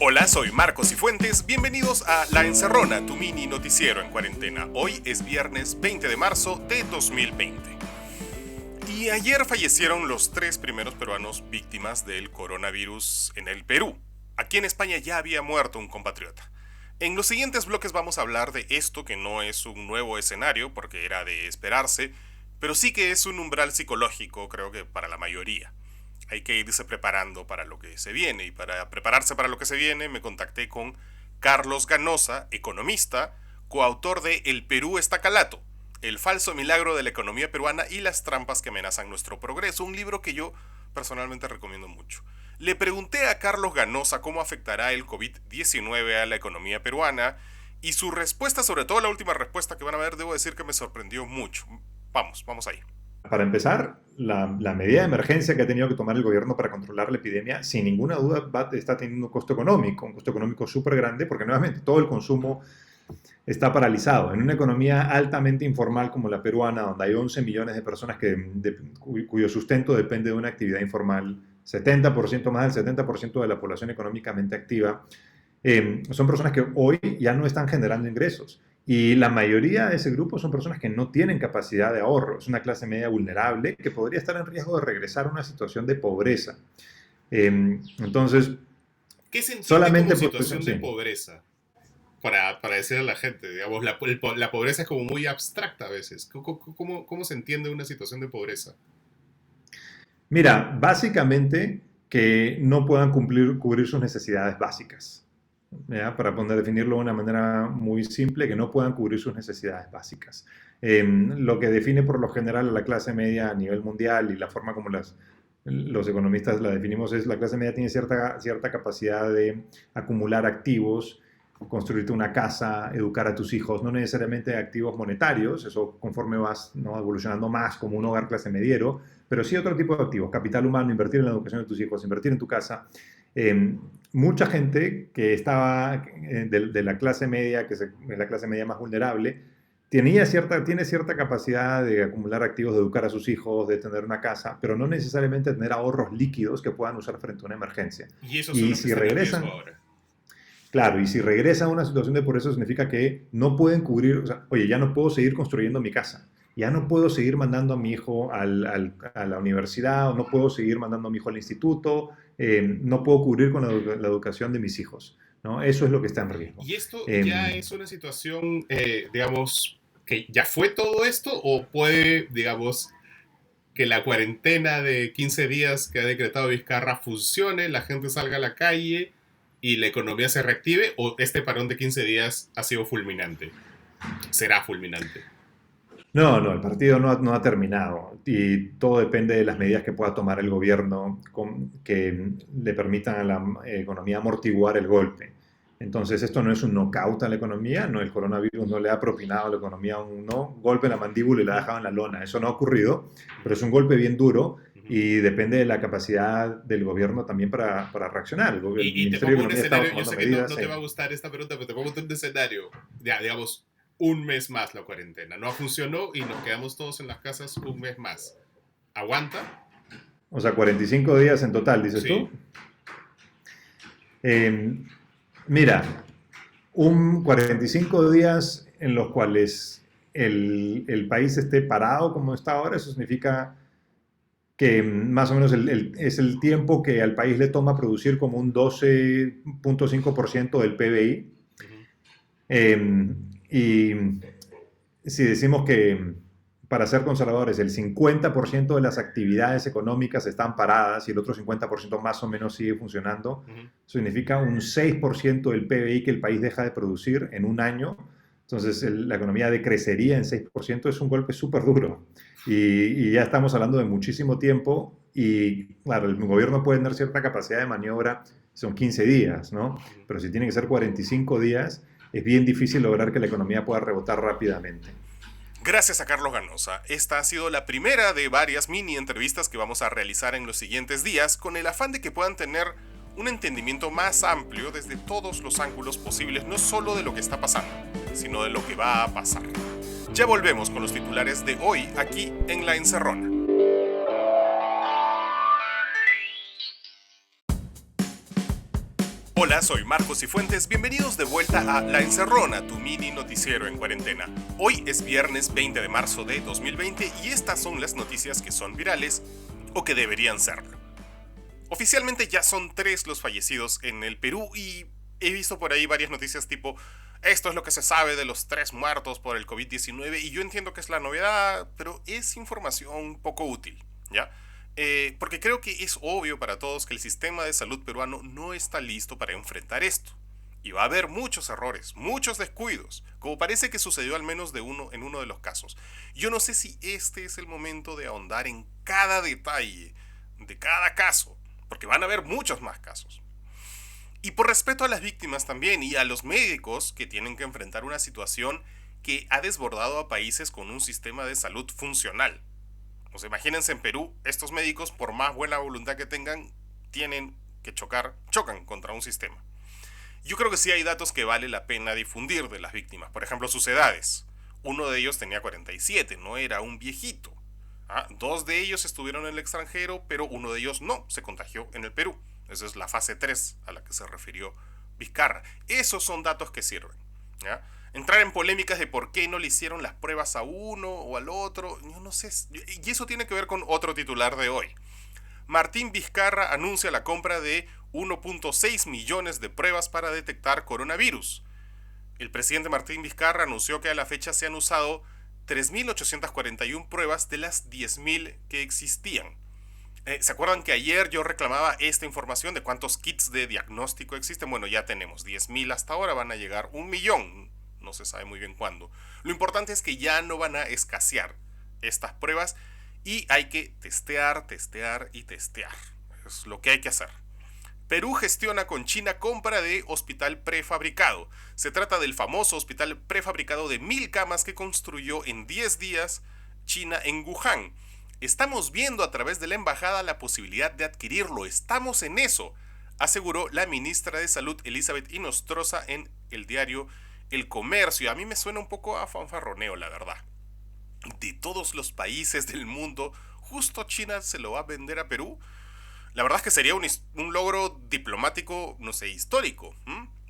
Hola, soy Marcos Cifuentes, bienvenidos a La Encerrona, tu mini noticiero en cuarentena. Hoy es viernes 20 de marzo de 2020. Y ayer fallecieron los 3 primeros peruanos víctimas del coronavirus en el Perú. Aquí en España ya había muerto un compatriota. En los siguientes bloques vamos a hablar de esto que no es un nuevo escenario, porque era de esperarse, pero sí que es un umbral psicológico, creo que para la mayoría. Hay que irse preparando para lo que se viene, y para prepararse para lo que se viene me contacté con Carlos Ganosa, economista, coautor de El Perú está calato, el falso milagro de la economía peruana y las trampas que amenazan nuestro progreso, un libro que yo personalmente recomiendo mucho. Le pregunté a Carlos Ganosa cómo afectará el COVID-19 a la economía peruana, y su respuesta, sobre todo la última respuesta que van a ver, debo decir que me sorprendió mucho. Vamos ahí. Para empezar, la medida de emergencia que ha tenido que tomar el gobierno para controlar la epidemia, sin ninguna duda está teniendo un costo económico súper grande, porque nuevamente todo el consumo está paralizado. En una economía altamente informal como la peruana, donde hay 11 millones de personas cuyo sustento depende de una actividad informal, 70%, más del 70% de la población económicamente activa, son personas que hoy ya no están generando ingresos. Y la mayoría de ese grupo son personas que no tienen capacidad de ahorro. Es una clase media vulnerable que podría estar en riesgo de regresar a una situación de pobreza. Entonces, ¿Qué se entiende como solamente por eso, situación de sí. pobreza? Para decirle a la gente, digamos, la pobreza es como muy abstracta a veces. ¿Cómo se entiende una situación de pobreza? Mira, básicamente que no puedan cubrir sus necesidades básicas. ¿Ya? Para definirlo de una manera muy simple, que no puedan cubrir sus necesidades básicas. Lo que define por lo general a la clase media a nivel mundial y la forma como los economistas la definimos es la clase media tiene cierta capacidad de acumular activos, construirte una casa, educar a tus hijos, no necesariamente activos monetarios, eso conforme vas, ¿no?, evolucionando más como un hogar clase mediero, pero sí otro tipo de activos, capital humano, invertir en la educación de tus hijos, invertir en tu casa. Eh, Mucha gente que estaba de la clase media, es la clase media más vulnerable, tiene cierta capacidad de acumular activos, de educar a sus hijos, de tener una casa, pero no necesariamente tener ahorros líquidos que puedan usar frente a una emergencia. Y esos son Y los que si están en riesgo regresan, ahora. claro, y si regresa a una situación de pobreza significa que no pueden cubrir, o sea, oye, ya no puedo seguir construyendo mi casa, ya no puedo seguir mandando a mi hijo a la universidad, o no puedo seguir mandando a mi hijo al instituto, no puedo cubrir con la educación de mis hijos, ¿no? Eso es lo que está en riesgo. ¿Y esto ya Eh, es una situación, digamos, que ya fue todo esto? ¿O puede, digamos, que la cuarentena de 15 días que ha decretado Vizcarra funcione, la gente salga a la calle y la economía se reactive? ¿O este parón de 15 días ha sido fulminante? Será fulminante. no, el partido no ha terminado y todo depende de las medidas que pueda tomar el gobierno que le permitan a la economía amortiguar el golpe. Entonces, esto no es un knockout a la economía, no, el coronavirus no le ha propinado a la economía un golpe en la mandíbula y la ha dejado en la lona. Eso no ha ocurrido, pero es un golpe bien duro y depende de la capacidad del gobierno también para reaccionar. El Y te Ministerio de pongo un Economía ha estado escenario, yo tomando sé que medidas. no te va a gustar esta pregunta, pero te pongo un escenario, ya, digamos, un mes más la cuarentena. No funcionó y nos quedamos todos en las casas un mes más. ¿Aguanta? O sea, 45 días en total, dices Sí. tú. Eh, Mira, un 45 días en los cuales el país esté parado como está ahora, eso significa que más o menos es el tiempo que al país le toma producir como un 12,5% del PBI. Ujú. Y si decimos que, para ser conservadores, el 50% de las actividades económicas están paradas y el otro 50% más o menos sigue funcionando, Ujú. significa un 6% del PBI que el país deja de producir en un año. Entonces la economía decrecería en 6%, es un golpe súper duro. Y ya estamos hablando de muchísimo tiempo y claro, el gobierno puede tener cierta capacidad de maniobra, son 15 días, ¿no? Ujú. Pero si tiene que ser 45 días, es bien difícil lograr que la economía pueda rebotar rápidamente. Gracias a Carlos Ganosa. Esta ha sido la primera de varias mini entrevistas que vamos a realizar en los siguientes días, con el afán de que puedan tener un entendimiento más amplio desde todos los ángulos posibles, no solo de lo que está pasando, sino de lo que va a pasar. Ya volvemos con los titulares de hoy aquí en La Encerrona. Hola, soy Marcos Cifuentes, bienvenidos de vuelta a La Encerrona, tu mini noticiero en cuarentena. Hoy es viernes 20 de marzo de 2020 y estas son las noticias que son virales o que deberían serlo. Oficialmente ya son 3 los fallecidos en el Perú y he visto por ahí varias noticias tipo esto es lo que se sabe de los 3 muertos por el COVID-19 y yo entiendo que es la novedad, pero es información poco útil, ¿ya? Porque creo que es obvio para todos que el sistema de salud peruano no está listo para enfrentar esto. Y va a haber muchos errores, muchos descuidos, como parece que sucedió al menos en uno de los casos. Yo no sé si este es el momento de ahondar en cada detalle de cada caso, porque van a haber muchos más casos. Y por respeto a las víctimas también y a los médicos que tienen que enfrentar una situación que ha desbordado a países con un sistema de salud funcional. O sea, imagínense en Perú, estos médicos, por más buena voluntad que tengan, tienen que chocan contra un sistema. Yo creo que sí hay datos que vale la pena difundir de las víctimas. Por ejemplo, sus edades. Uno de ellos tenía 47, no era un viejito. 2 de ellos estuvieron en el extranjero, pero uno de ellos no, se contagió en el Perú. Esa es la fase 3 a la que se refirió Vizcarra. Esos son datos que sirven, ¿ya? Entrar en polémicas de por qué no le hicieron las pruebas a uno o al otro, yo no sé. Y eso tiene que ver con otro titular de hoy. Martín Vizcarra anuncia la compra de 1.6 millones de pruebas para detectar coronavirus. El presidente Martín Vizcarra anunció que a la fecha se han usado 3.841 pruebas de las 10.000 que existían. ¿Se acuerdan que ayer yo reclamaba esta información de cuántos kits de diagnóstico existen? Bueno, ya tenemos 10.000 hasta ahora, van a llegar 1.000.000. No se sabe muy bien cuándo. Lo importante es que ya no van a escasear estas pruebas y hay que testear y testear. Es lo que hay que hacer. Perú gestiona con China compra de hospital prefabricado. Se trata del famoso hospital prefabricado de 1.000 camas que construyó en 10 días China en Wuhan. Estamos viendo a través de la embajada la posibilidad de adquirirlo. Estamos en eso, aseguró la ministra de Salud Elizabeth Inostroza en el diario El Comercio. A mí me suena un poco a fanfarroneo, la verdad. De todos los países del mundo, ¿justo China se lo va a vender a Perú? La verdad es que sería un logro diplomático, no sé, histórico.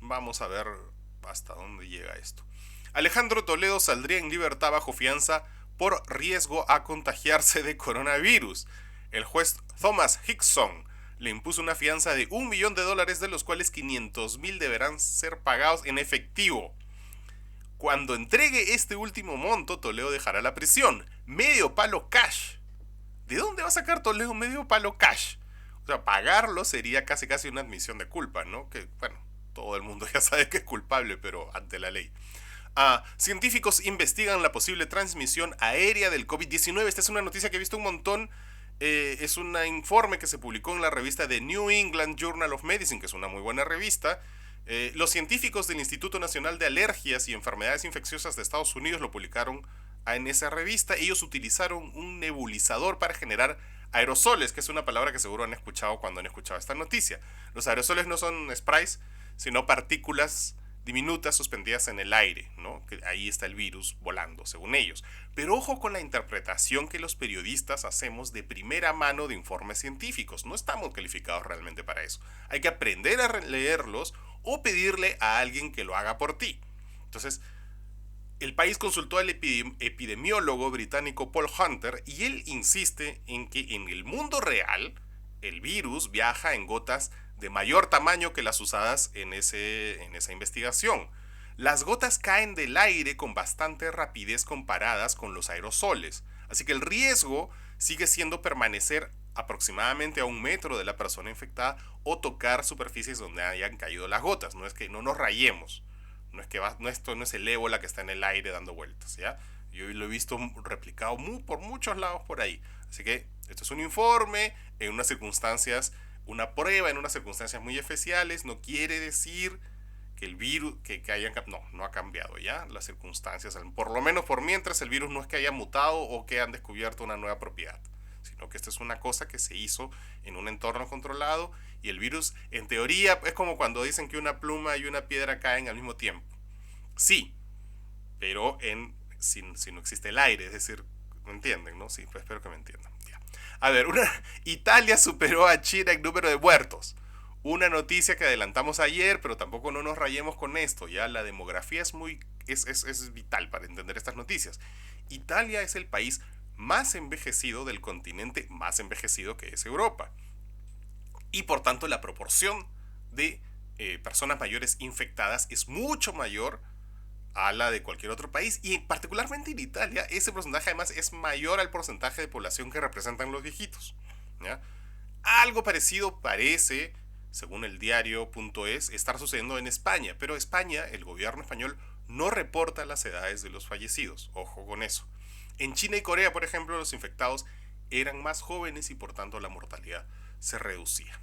Vamos a ver hasta dónde llega esto. Alejandro Toledo saldría en libertad bajo fianza por riesgo a contagiarse de coronavirus. El juez Thomas Hickson le impuso una fianza de $1 millón, de los cuales 500.000 deberán ser pagados en efectivo. Cuando entregue este último monto, Toledo dejará la prisión. Medio palo cash. ¿De dónde va a sacar Toledo medio palo cash? O sea, pagarlo sería casi una admisión de culpa, ¿no? Que, bueno, todo el mundo ya sabe que es culpable, pero ante la ley. Científicos investigan la posible transmisión aérea del COVID-19. Esta es una noticia que he visto un montón. Es un informe que se publicó en la revista The New England Journal of Medicine, que es una muy buena revista. Los científicos del Instituto Nacional de Alergias y Enfermedades Infecciosas de Estados Unidos lo publicaron en esa revista. Ellos utilizaron un nebulizador para generar aerosoles, que es una palabra que seguro han escuchado cuando han escuchado esta noticia. Los aerosoles no son sprays, sino partículas diminutas suspendidas en el aire, ¿no? Que ahí está el virus volando, según ellos. Pero ojo con la interpretación que los periodistas hacemos de primera mano de informes científicos. No estamos calificados realmente para eso. Hay que aprender a leerlos o pedirle a alguien que lo haga por ti. Entonces, el país consultó al epidemiólogo británico Paul Hunter y él insiste en que en el mundo real el virus viaja en gotas de mayor tamaño que las usadas en esa investigación. Las gotas caen del aire con bastante rapidez comparadas con los aerosoles, así que el riesgo sigue siendo permanecer aproximadamente a 1 metro de la persona infectada o tocar superficies donde hayan caído las gotas. No es que no nos rayemos, no es que esto no es el ébola que está en el aire dando vueltas, ¿ya? Yo lo he visto replicado por muchos lados por ahí. Así que esto es un informe en unas circunstancias, una prueba en unas circunstancias muy especiales. No quiere decir que el virus, no ha cambiado ya las circunstancias. Por lo menos por mientras el virus no es que haya mutado o que han descubierto una nueva propiedad, sino que esta es una cosa que se hizo en un entorno controlado y el virus, en teoría, es como cuando dicen que una pluma y una piedra caen al mismo tiempo. Sí, pero si no existe el aire, es decir, ¿me entienden, no? Sí, pues espero que me entiendan. Ya. A ver, Italia superó a China en número de muertos. una noticia que adelantamos ayer, pero tampoco no nos rayemos con esto, ya la demografía es vital para entender estas noticias. Italia es el país más envejecido del continente más envejecido que es Europa. Y por tanto la proporción de personas mayores infectadas es mucho mayor a la de cualquier otro país. Y particularmente en Italia, ese porcentaje además es mayor al porcentaje de población que representan los viejitos, ¿ya? Algo parecido parece, según el diario.es, estar sucediendo en España. Pero España, el gobierno español, no reporta las edades de los fallecidos. Ojo con eso. En China y Corea, por ejemplo, los infectados eran más jóvenes y por tanto la mortalidad se reducía.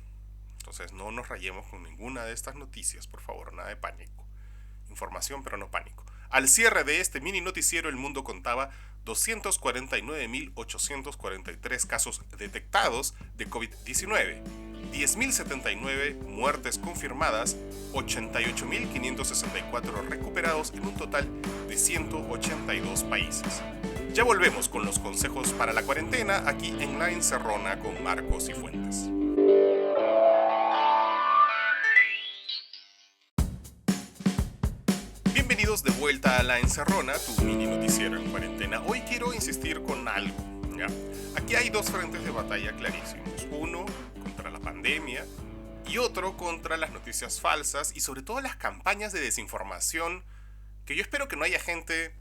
Entonces no nos rayemos con ninguna de estas noticias, por favor, nada de pánico. Información, pero no pánico. Al cierre de este mini noticiero, el mundo contaba 249.843 casos detectados de COVID-19, 10.079 muertes confirmadas, 88.564 recuperados en un total de 182 países. Ya volvemos con los consejos para la cuarentena aquí en La Encerrona con Marcos y Fuentes. Bienvenidos de vuelta a La Encerrona, tu mini noticiero en cuarentena. Hoy quiero insistir con algo, ¿ya? Aquí hay dos frentes de batalla clarísimos. Uno contra la pandemia y otro contra las noticias falsas y sobre todo las campañas de desinformación, que yo espero que no haya gente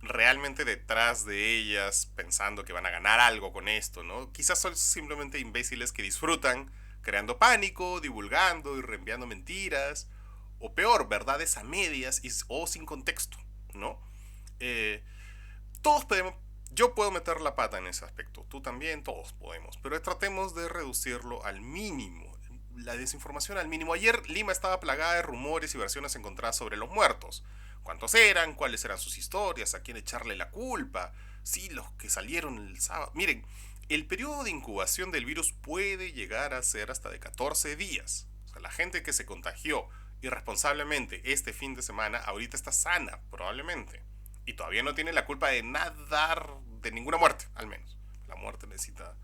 realmente detrás de ellas pensando que van a ganar algo con esto, ¿no? Quizás son simplemente imbéciles que disfrutan creando pánico, divulgando y reenviando mentiras, o peor, verdades a medias o sin contexto, ¿no? Todos podemos, yo puedo meter la pata en ese aspecto, tú también, todos podemos, pero tratemos de reducirlo al mínimo, la desinformación al mínimo. Ayer Lima estaba plagada de rumores y versiones encontradas sobre los muertos. ¿Cuántos eran? ¿Cuáles eran sus historias? ¿A quién echarle la culpa? Sí, los que salieron el sábado. Miren, el periodo de incubación del virus puede llegar a ser hasta de 14 días. O sea, la gente que se contagió irresponsablemente este fin de semana ahorita está sana, probablemente. Y todavía no tiene la culpa de nada, de ninguna muerte, al menos. La muerte necesita...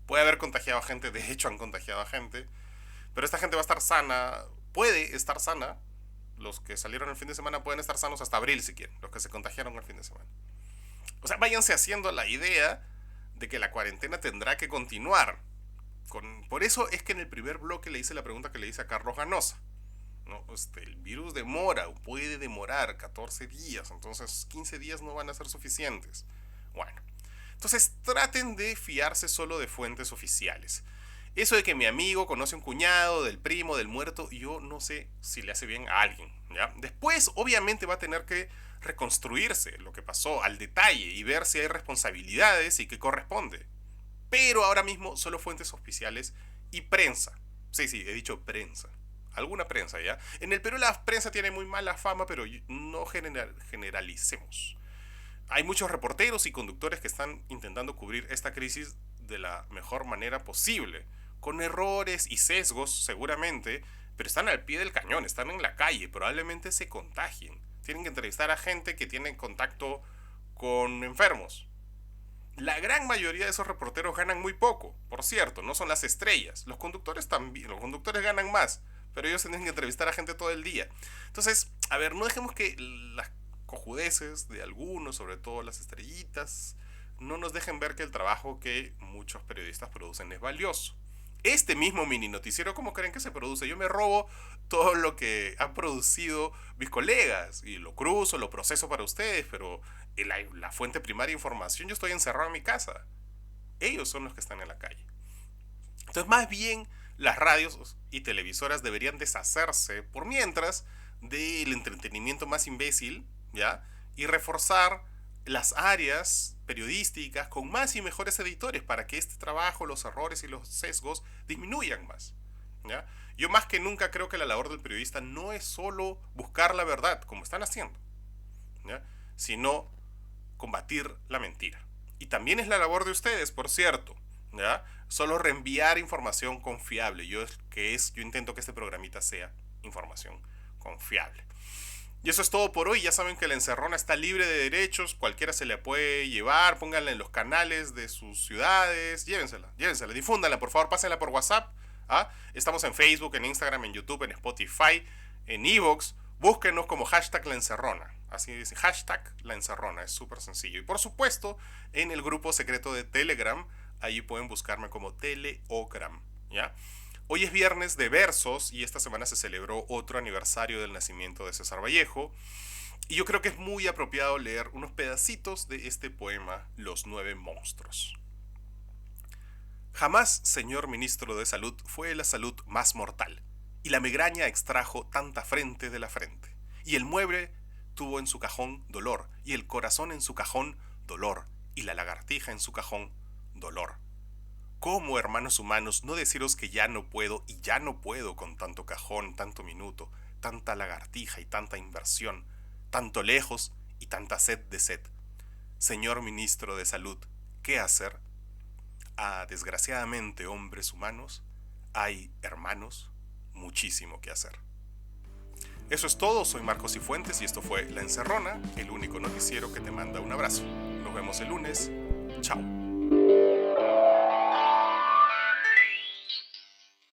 Puede haber contagiado a gente, de hecho han contagiado a gente. Pero esta gente va a estar sana, puede estar sana. Los que salieron el fin de semana pueden estar sanos hasta abril si quieren, los que se contagiaron el fin de semana. O sea, váyanse haciendo la idea de que la cuarentena tendrá que continuar. Por eso es que en el primer bloque le hice la pregunta que le hice a Carlos Ganosa, ¿no? El virus demora, puede demorar 14 días, entonces 15 días no van a ser suficientes. Bueno, entonces traten de fiarse solo de fuentes oficiales. Eso de que mi amigo conoce un cuñado, del primo, del muerto, yo no sé si le hace bien a alguien, ¿ya? Después, obviamente, va a tener que reconstruirse lo que pasó al detalle y ver si hay responsabilidades y qué corresponde. Pero ahora mismo solo fuentes oficiales y prensa. Sí, he dicho prensa. Alguna prensa, ¿ya? En el Perú la prensa tiene muy mala fama, pero no generalicemos. Hay muchos reporteros y conductores que están intentando cubrir esta crisis de la mejor manera posible, con errores y sesgos seguramente, pero están al pie del cañón, están en la calle, probablemente se contagien. Tienen que entrevistar a gente que tiene contacto con enfermos. La gran mayoría de esos reporteros ganan muy poco, por cierto, no son las estrellas. Los conductores también, los conductores ganan más, pero ellos tienen que entrevistar a gente todo el día. Entonces, a ver, no dejemos que las cojudeces de algunos, sobre todo las estrellitas, no nos dejen ver que el trabajo que muchos periodistas producen es valioso. Este mismo mini noticiero, ¿cómo creen que se produce? Yo me robo todo lo que han producido mis colegas y lo cruzo, lo proceso para ustedes, pero la fuente primaria de información, yo estoy encerrado en mi casa. Ellos son los que están en la calle. Entonces, más bien, las radios y televisoras deberían deshacerse, por mientras, del entretenimiento más imbécil, ¿ya? Y reforzar las áreas periodísticas con más y mejores editores para que este trabajo, los errores y los sesgos disminuyan más, ¿ya? Yo más que nunca creo que la labor del periodista no es solo buscar la verdad, como están haciendo, ¿ya? Sino combatir la mentira. Y también es la labor de ustedes, por cierto, ¿ya? Solo reenviar información confiable. Yo intento que este programita sea información confiable. Y eso es todo por hoy. Ya saben que la encerrona está libre de derechos. Cualquiera se la puede llevar. Pónganla en los canales de sus ciudades. Llévensela. Difúndanla, por favor. Pásenla por WhatsApp ¿Ah? Estamos en Facebook, en Instagram, en YouTube, en Spotify, en Evox. Búsquenos como hashtag La Encerrona. Así dice, hashtag La Encerrona. Es súper sencillo. Y por supuesto, en el grupo secreto de Telegram, allí pueden buscarme como Teleogram, ¿ya? Hoy es viernes de versos y esta semana se celebró otro aniversario del nacimiento de César Vallejo. Y yo creo que es muy apropiado leer unos pedacitos de este poema, Los Nueve Monstruos. Jamás, señor ministro de Salud, fue la salud más mortal, y la migraña extrajo tanta frente de la frente, y el mueble tuvo en su cajón dolor, y el corazón en su cajón dolor, y la lagartija en su cajón dolor. ¿Cómo, hermanos humanos, no deciros que ya no puedo y ya no puedo con tanto cajón, tanto minuto, tanta lagartija y tanta inversión, tanto lejos y tanta sed de sed? Señor ministro de Salud, ¿qué hacer? Ah, desgraciadamente, hombres humanos, hay, hermanos, muchísimo que hacer. Eso es todo, soy Marcos Cifuentes y esto fue La Encerrona, el único noticiero que te manda un abrazo. Nos vemos el lunes. Chao.